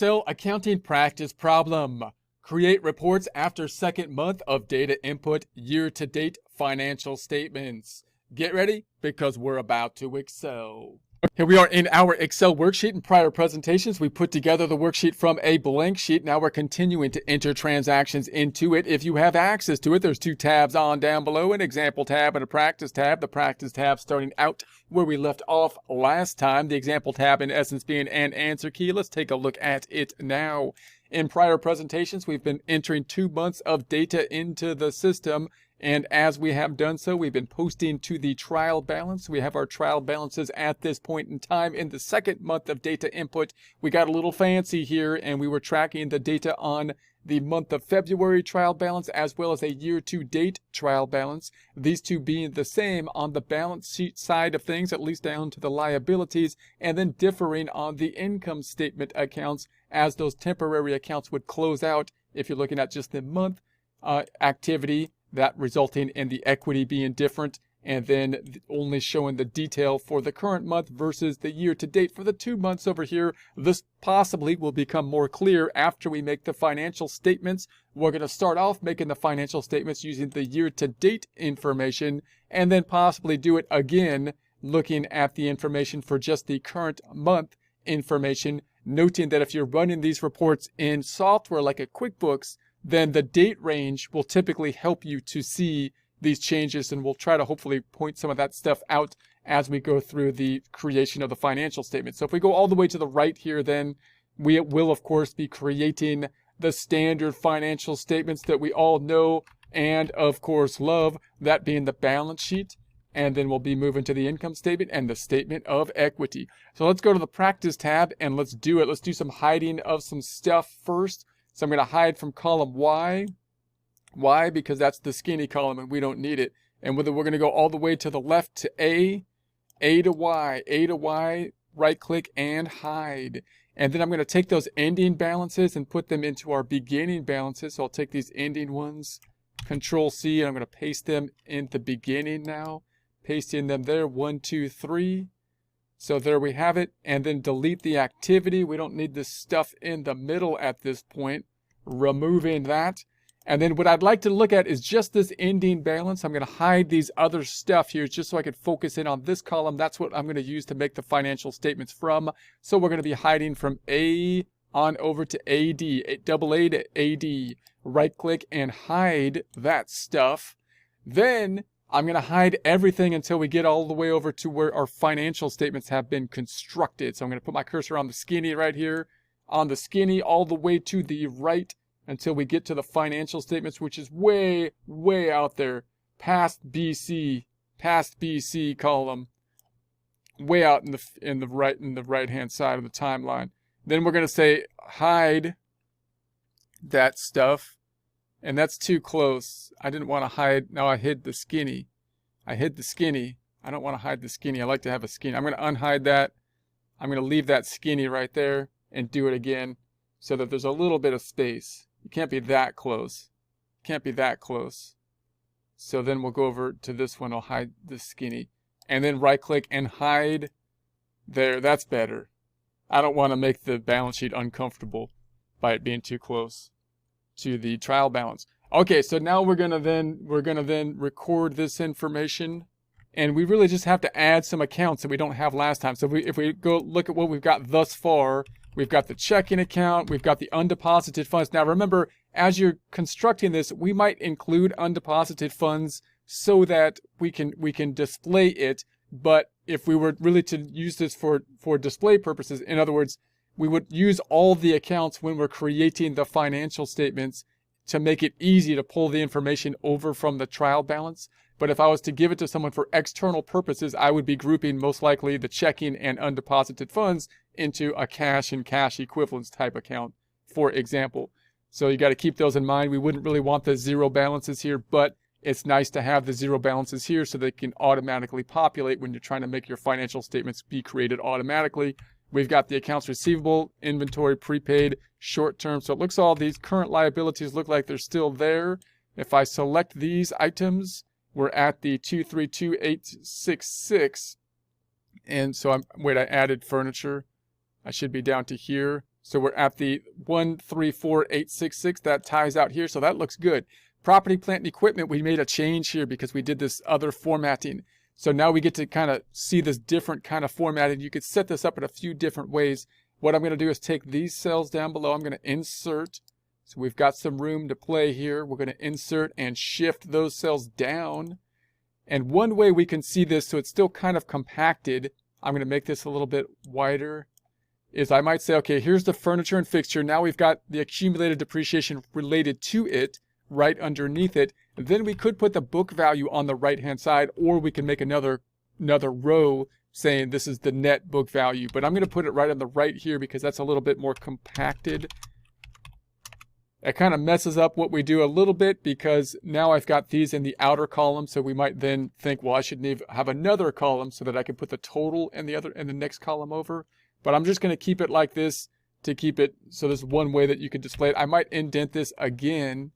Excel accounting practice problem. Create reports after second month of data input year-to-date financial statements. Get ready because we're about to excel. Here we are in our Excel worksheet. In prior presentations, we put together the worksheet from a blank sheet. Now we're continuing to enter transactions into it. If you have access to it, there's two tabs on down below, an example tab and a practice tab. The practice tab starting out where we left off last time. The example tab in essence being an answer key. Let's take a look at it now. In prior presentations, we've been entering 2 months of data into the system. And as we have done so, we've been posting to the trial balance. We have our trial balances at this point in time. In the second month of data input, we got a little fancy here and we were tracking the data on the month of February trial balance as well as a year-to-date trial balance. These two being the same on the balance sheet side of things, at least down to the liabilities, and then differing on the income statement accounts as those temporary accounts would close out if you're looking at just the month activity. That resulting in the equity being different, and then only showing the detail for the current month versus the year to date for the 2 months over here. This possibly will become more clear after we make the financial statements. We're going to start off making the financial statements using the year to date information, and then possibly do it again looking at the information for just the current month information, noting that if you're running these reports in software like a QuickBooks, then the date range will typically help you to see these changes, and we'll try to hopefully point some of that stuff out as we go through the creation of the financial statement. So if we go all the way to the right here, then we will of course be creating the standard financial statements that we all know and of course love, that being the balance sheet, and then we'll be moving to the income statement and the statement of equity. So let's go to the practice tab and let's do it. Let's do some hiding of some stuff first. So I'm going to hide from column Y. Why? Because that's the skinny column and we don't need it. And we're going to go all the way to the left to A to Y, right click and hide. And then I'm going to take those ending balances and put them into our beginning balances. So I'll take these ending ones, Control C, and I'm going to paste them in the beginning now. Pasting them there, 1, 2, 3. So there we have it, and then delete the activity. We don't need this stuff in the middle at this point. Removing that. And then what I'd like to look at is just this ending balance. I'm going to hide these other stuff here just so I can focus in on this column. That's what I'm going to use to make the financial statements from. So we're going to be hiding from A on over to AD, double A to AD. Right click and hide that stuff. Then I'm going to hide everything until we get all the way over to where our financial statements have been constructed. So I'm going to put my cursor on the skinny right here, on the skinny all the way to the right until we get to the financial statements, which is way, way out there, past BC column, way out in the right hand side of the timeline. Then we're going to say hide that stuff. And that's too close. I didn't want to hide. Now I hid the skinny. I hid the skinny. I don't want to hide the skinny. I like to have a skinny. I'm going to unhide that. I'm going to leave that skinny right there and do it again so that there's a little bit of space. You can't be that close. Can't be that close. So then we'll go over to this one. I'll hide the skinny. And then right click and hide there. That's better. I don't want to make the balance sheet uncomfortable by it being too close to the trial balance. Okay, so now we're gonna then record this information, and we really just have to add some accounts that we don't have last time. So if we go look at what we've got thus far, we've got the checking account, we've got the undeposited funds. Now remember, as you're constructing this, we might include undeposited funds so that we can display it. But if we were really to use this for display purposes, in other words, we would use all the accounts when we're creating the financial statements to make it easy to pull the information over from the trial balance. But if I was to give it to someone for external purposes, I would be grouping most likely the checking and undeposited funds into a cash and cash equivalents type account, for example. So you got to keep those in mind. We wouldn't really want the zero balances here, but it's nice to have the zero balances here so they can automatically populate when you're trying to make your financial statements be created automatically. We've got the accounts receivable, inventory, prepaid, short term. So it looks all these current liabilities look like they're still there. If I select these items, we're at the 232866. And so I added furniture. I should be down to here. So we're at the 134,866. That ties out here. So that looks good. Property, plant, and equipment, we made a change here because we did this other formatting. So now we get to kind of see this different kind of formatting. You could set this up in a few different ways. What I'm going to do is take these cells down below. I'm going to insert. So we've got some room to play here. We're going to insert and shift those cells down. And one way we can see this so it's still kind of compacted, I'm going to make this a little bit wider, is I might say, okay, here's the furniture and fixture. Now we've got the accumulated depreciation related to it right underneath it. Then we could put the book value on the right-hand side, or we can make another row saying this is the net book value. But I'm going to put it right on the right here because that's a little bit more compacted. It kind of messes up what we do a little bit because now I've got these in the outer column. So we might then think, well, I should have another column so that I can put the total in the next column over. But I'm just going to keep it like this to keep it. So there's one way that you can display it. I might indent this again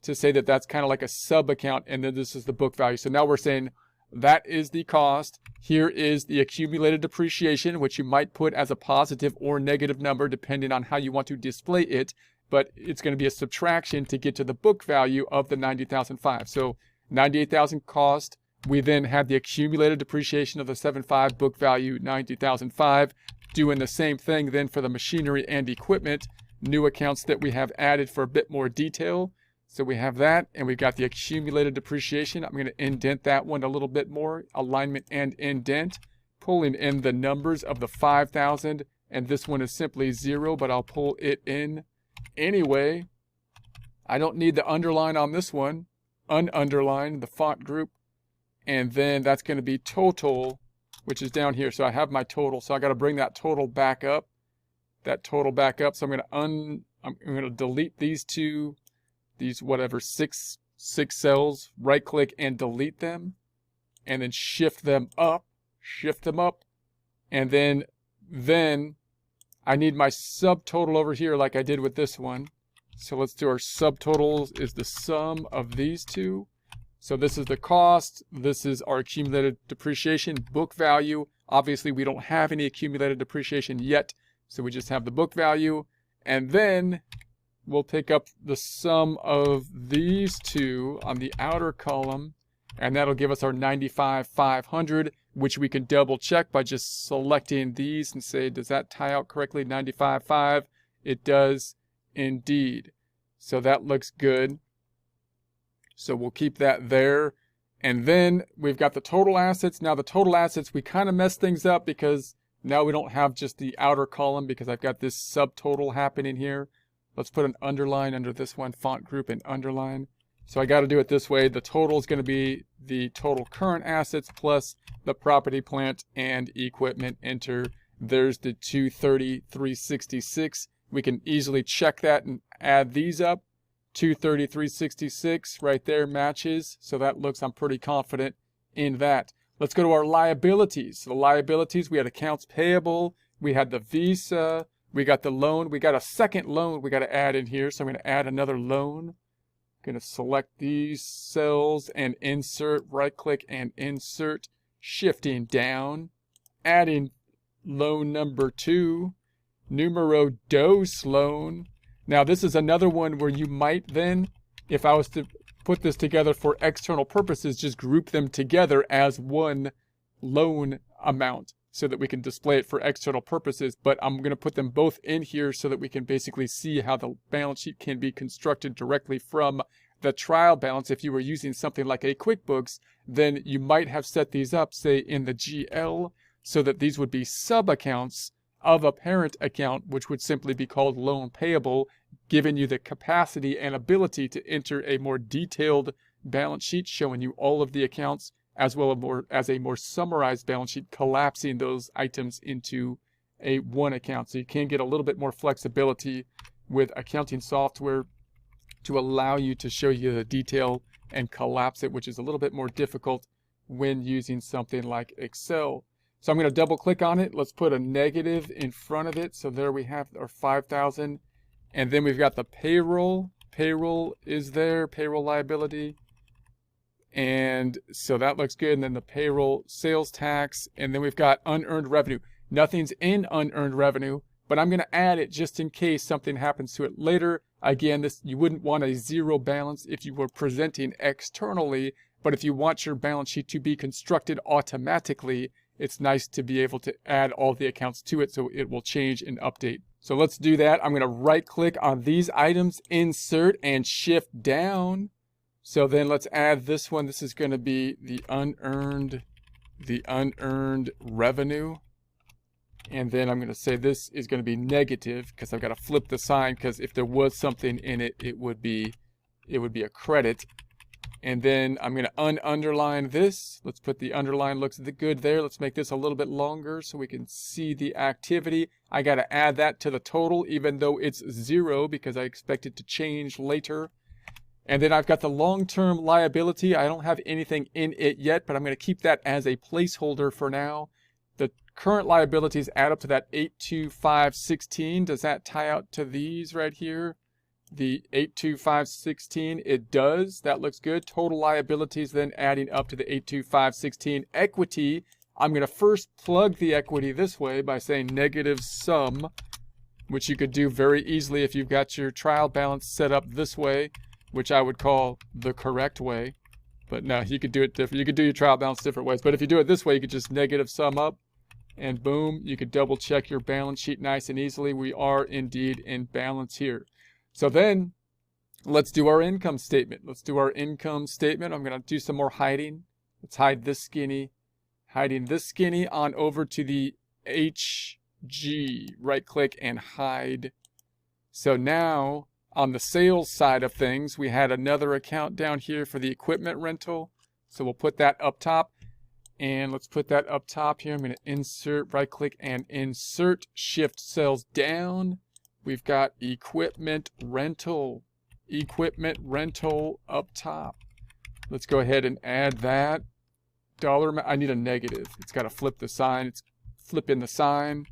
to say that that's kind of like a sub account, and then this is the book value. So now we're saying that is the cost. Here is the accumulated depreciation, which you might put as a positive or negative number depending on how you want to display it. But it's going to be a subtraction to get to the book value of the $90,005. So $98,000 cost. We then have the accumulated depreciation of the 7.5 book value $90,005. Doing the same thing then for the machinery and equipment, new accounts that we have added for a bit more detail. So we have that, and we've got the accumulated depreciation. I'm going to indent that one a little bit more, alignment and indent, pulling in the numbers of the 5,000, and this one is simply 0, but I'll pull it in anyway. I don't need the underline on this one, ununderline the font group, and then that's going to be total, which is down here. So I have my total, so I got to bring that total back up, So I'm going to delete these two. These whatever six cells, right click and delete them, and then shift them up, and then I need my subtotal over here like I did with this one. So let's do our subtotals is the sum of these two. So this is the cost, this is our accumulated depreciation, book value. Obviously we don't have any accumulated depreciation yet, so we just have the book value, and then we'll pick up the sum of these two on the outer column, and that'll give us our 95,500, which we can double check by just selecting these and say, does that tie out correctly, 95,500? It does indeed. So that looks good. So we'll keep that there. And then we've got the total assets. Now the total assets, we kind of messed things up because now we don't have just the outer column because I've got this subtotal happening here. Let's put an underline under this one, font group and underline. So I got to do it this way. The total is going to be the total current assets plus the property, plant, and equipment. Enter. There's the 230,366. We can easily check that and add these up. 230,366 right there matches. So that looks, I'm pretty confident in that. Let's go to our liabilities. So the liabilities, we had accounts payable. We had the Visa. We got the loan. We got a second loan we got to add in here. So I'm going to add another loan. I'm going to select these cells and insert, right click and insert, shifting down, adding loan number 2, numero dos loan. Now this is another one where you might then, if I was to put this together for external purposes, just group them together as one loan amount, so that we can display it for external purposes. But I'm going to put them both in here so that we can basically see how the balance sheet can be constructed directly from the trial balance. If you were using something like a QuickBooks, then you might have set these up, say, in the GL, so that these would be sub-accounts of a parent account, which would simply be called loan payable, giving you the capacity and ability to enter a more detailed balance sheet showing you all of the accounts, as well as a more summarized balance sheet, collapsing those items into a one account. So you can get a little bit more flexibility with accounting software to allow you to show you the detail and collapse it, which is a little bit more difficult when using something like Excel. So I'm going to double click on it. Let's put a negative in front of it. So there we have our 5,000. And then we've got the payroll. Payroll is there, payroll liability. And so that looks good. And then the payroll, sales tax, and then we've got unearned revenue. Nothing's in unearned revenue, but I'm going to add it just in case something happens to it later. Again, you wouldn't want a zero balance if you were presenting externally, but if you want your balance sheet to be constructed automatically, it's nice to be able to add all the accounts to it so it will change and update. So let's do that. I'm going to right click on these items, insert, and shift down. So then let's add this one. This is going to be the unearned revenue. And then I'm going to say this is going to be negative because I've got to flip the sign, because if there was something in it, it would be a credit. And then I'm going to underline this. Let's put the underline, looks good there. Let's make this a little bit longer so we can see the activity. I got to add that to the total, even though it's 0, because I expect it to change later. And then I've got the long-term liability. I don't have anything in it yet, but I'm going to keep that as a placeholder for now. The current liabilities add up to that 82516. Does that tie out to these right here? The 82516, it does. That looks good. Total liabilities then adding up to the 82516. Equity, I'm going to first plug the equity this way by saying negative sum, which you could do very easily if you've got your trial balance set up this way, which I would call the correct way. But no, you could do it different. You could do your trial balance different ways. But if you do it this way, you could just negative sum up, and boom, you could double check your balance sheet nice and easily. We are indeed in balance here. So then let's do our income statement. Let's do our income statement. I'm going to do some more hiding. Let's hide this skinny. Hiding this skinny on over to the HG. Right click and hide. So now on the sales side of things, we had another account down here for the equipment rental. So we'll put that up top. And let's put that up top here. I'm going to insert, right click and insert, shift cells down. We've got equipment rental up top. Let's go ahead and add that dollar amount. I need a negative. It's got to flip the sign. It's flipping the sign.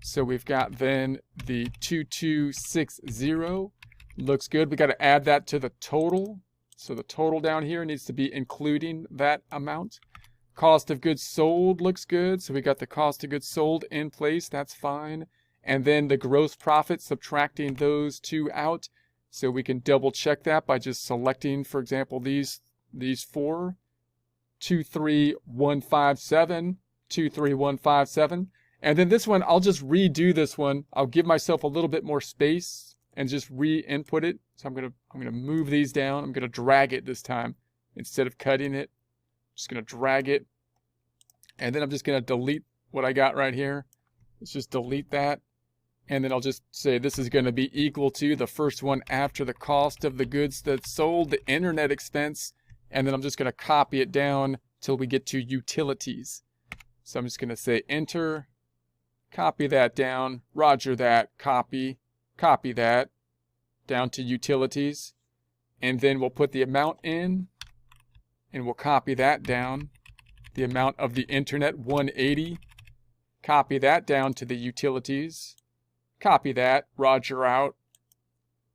So we've got then the 2260. Looks good. We got to add that to the total. So the total down here needs to be including that amount. Cost of goods sold looks good. So we got the cost of goods sold in place. That's fine. And then the gross profit, subtracting those two out. So we can double check that by just selecting, for example, these four. 23157, 23157. And then this one, I'll just redo this one. I'll give myself a little bit more space and just re-input it. So I'm gonna move these down. I'm gonna drag it this time instead of cutting it. Just gonna drag it. And then I'm just gonna delete what I got right here. Let's just delete that. And then I'll just say this is gonna be equal to the first one after the cost of the goods that's sold, the internet expense. And then I'm just gonna copy it down till we get to utilities. So I'm just gonna say enter, copy that down, roger that, copy that down to utilities. And then we'll put the amount in and we'll copy that down. The amount of the internet, 180. Copy that down to the utilities. Copy that, roger out.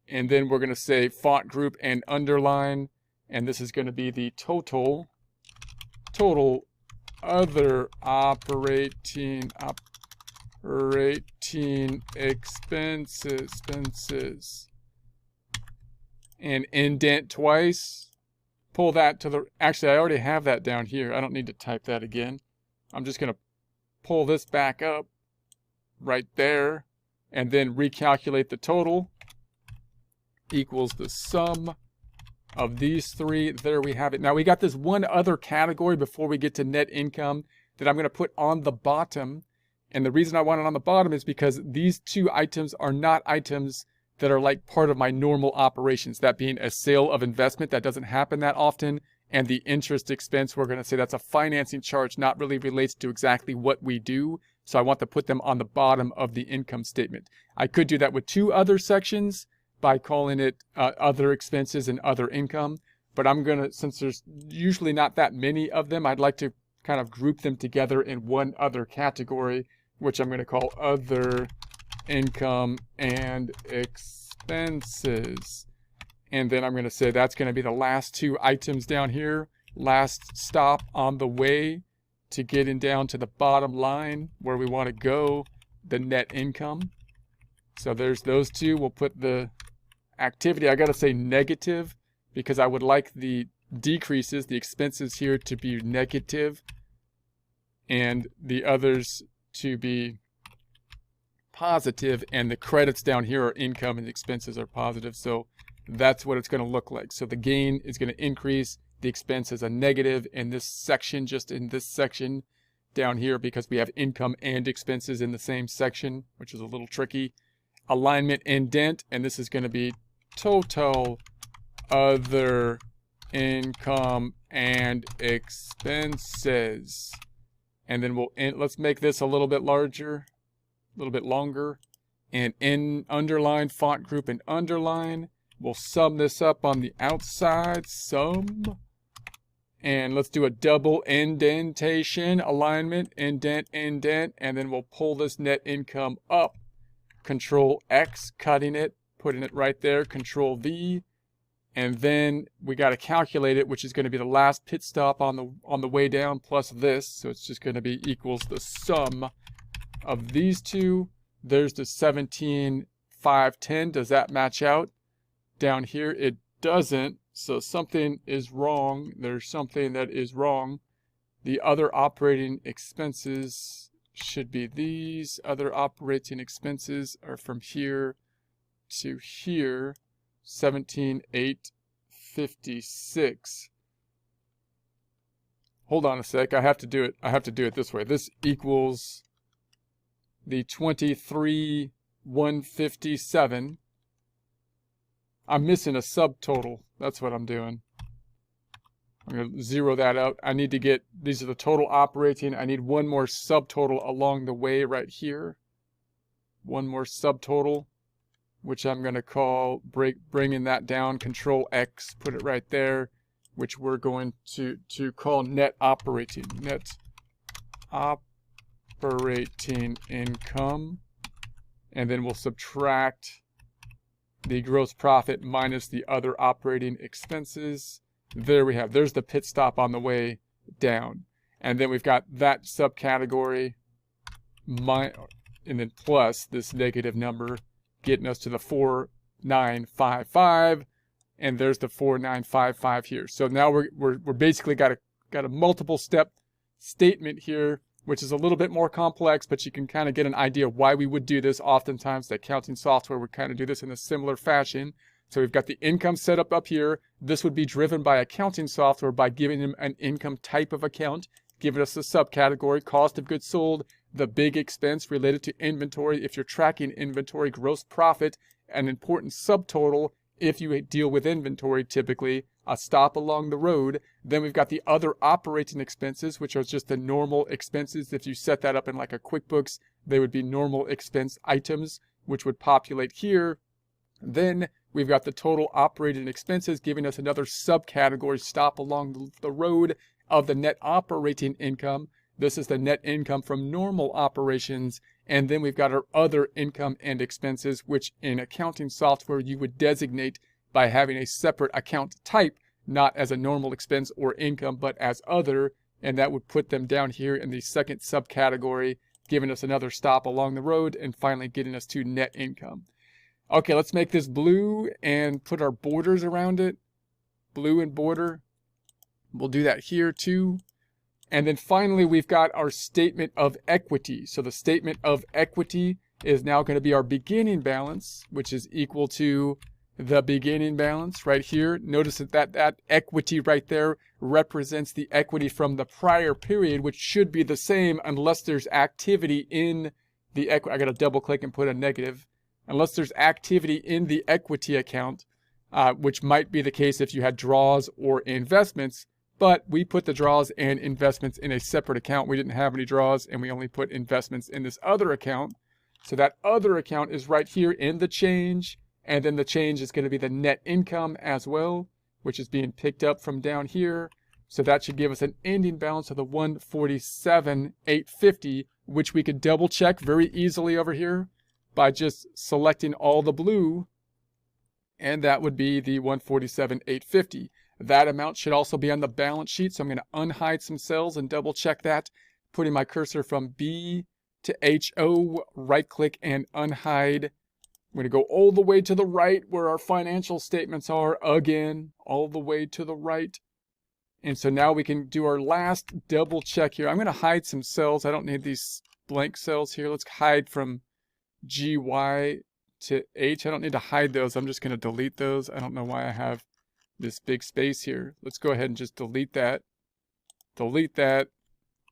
And then we're gonna say font group and underline. And this is gonna be the total other operating expenses, and indent twice. Pull that to the, actually I already have that down here. I don't need to type that again. I'm just gonna pull this back up right there and then recalculate the total equals the sum of these three. There we have it. Now we got this one other category before we get to net income that I'm going to put on the bottom. And the reason I want it on the bottom is because these two items are not items that are like part of my normal operations. That being a sale of investment, that doesn't happen that often. And the interest expense, we're going to say that's a financing charge, not really relates to exactly what we do. So I want to put them on the bottom of the income statement. I could do that with two other sections by calling it other expenses and other income. But I'm going to, since there's usually not that many of them, I'd like to kind of group them together in one other category, which I'm going to call other income and expenses. And then I'm going to say that's going to be the last two items down here. Last stop on the way to getting down to the bottom line where we want to go, the net income. So there's those two. We'll put the activity, I gotta say negative, because I would like the decreases, the expenses here to be negative, and the others to be positive, and the credits down here are income and the expenses are positive. So that's what it's going to look like. So the gain is going to increase, the expense is a negative in this section, just in this section down here, because we have income and expenses in the same section, which is a little tricky. Alignment indent, and this is going to be total other income and expenses. And then let's make this a little bit larger, a little bit longer, and in underline, font group and underline. We'll sum this up on the outside, sum. And let's do a double indentation, alignment, indent, indent, and then we'll pull this net income up. Control X, cutting it, putting it right there, Control V. And then we got to calculate it, which is going to be the last pit stop on the way down plus this. So it's just going to be equals the sum of these two. There's the 17,510. Does that match out? Down here it doesn't. So something is wrong. There's something that is wrong. The other operating expenses should be these. Other operating expenses are from here to here. 17,856. Hold on a sec. I have to do it. I have to do it this way. This equals the 23,157. I'm missing a subtotal. That's what I'm doing. I'm going to zero that out. I need to get, these are the total operating. I need one more subtotal along the way right here. One more subtotal, which I'm going to call, bringing that down, Control X, put it right there, which we're going to call net operating. Net operating income. And then we'll subtract the gross profit minus the other operating expenses. There we have, there's the pit stop on the way down. And then we've got that subcategory, and then plus this negative number, getting us to the 4,955, and there's the 4,955 here. So now we're basically got a multiple step statement here, which is a little bit more complex, but you can kind of get an idea of why we would do this. Oftentimes the accounting software would kind of do this in a similar fashion. So we've got the income set up here. This would be driven by accounting software by giving them an income type of account, giving us a subcategory, cost of goods sold, the big expense related to inventory. If you're tracking inventory, gross profit, an important subtotal if you deal with inventory, typically a stop along the road. Then we've got the other operating expenses, which are just the normal expenses. If you set that up in like a QuickBooks, they would be normal expense items, which would populate here. Then we've got the total operating expenses, giving us another subcategory, stop along the road, of the net operating income. This is the net income from normal operations. And then we've got our other income and expenses, which in accounting software you would designate by having a separate account type, not as a normal expense or income, but as other. And that would put them down here in the second subcategory, giving us another stop along the road and finally getting us to net income. Okay, let's make this blue and put our borders around it. Blue and border. We'll do that here too. And then finally, we've got our statement of equity. So the statement of equity is now going to be our beginning balance, which is equal to the beginning balance right here. Notice that equity right there represents the equity from the prior period, which should be the same unless there's activity in the equity. I got to double click and put a negative. Unless there's activity in the equity account, which might be the case if you had draws or investments. But we put the draws and investments in a separate account. We didn't have any draws, and we only put investments in this other account. So that other account is right here in the change. And then the change is going to be the net income as well, which is being picked up from down here. So that should give us an ending balance of the 147,850, which we could double check very easily over here by just selecting all the blue. And that would be the 147,850. That amount should also be on the balance sheet. So I'm going to unhide some cells and double check that. Putting my cursor from B to HO, right click and unhide I'm going to go all the way to the right where our financial statements are again, all the way to the right. And so now we can do our last double check here. I'm going to hide some cells. I don't need these blank cells here. Let's hide from GY to H. I don't need to hide those. I'm just going to delete those. I don't know why I have this big space here. Let's go ahead and just delete that. Delete that.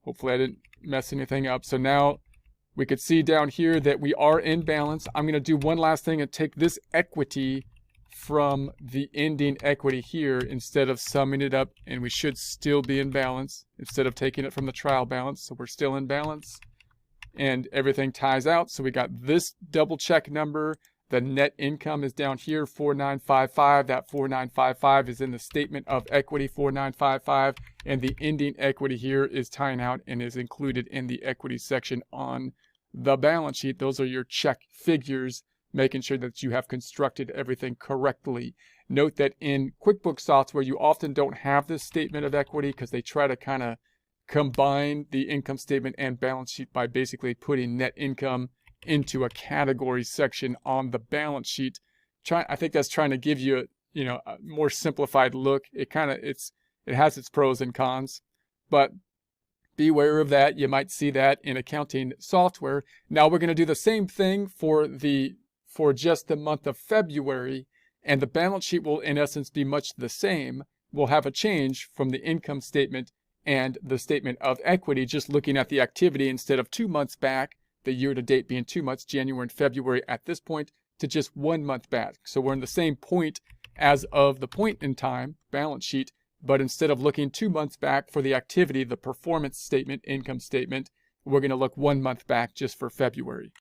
Hopefully I didn't mess anything up. So now we could see down here that we are in balance. I'm going to do one last thing and take this equity from the ending equity here instead of summing it up, and we should still be in balance instead of taking it from the trial balance. So we're still in balance and everything ties out. So we got this double check number. The net income is down here, 4955. That 4955 is in the statement of equity, 4955, and the ending equity here is tying out and is included in the equity section on the balance sheet. Those are your check figures, making sure that you have constructed everything correctly. Note that in QuickBooks software, you often don't have this statement of equity because they try to kind of combine the income statement and balance sheet by basically putting net income into a category section on the balance sheet. I think that's trying to give you a more simplified look. It has its pros and cons, but beware of that. You might see that in accounting software. Now we're going to do the same thing for just the month of February, and the balance sheet will in essence be much the same. We'll have a change from the income statement and the statement of equity, just looking at the activity instead of 2 months back, the year to date being 2 months, January and February at this point, to just 1 month back. So we're in the same point as of the point in time, balance sheet, but instead of looking 2 months back for the activity, the performance statement, income statement, we're going to look 1 month back just for February.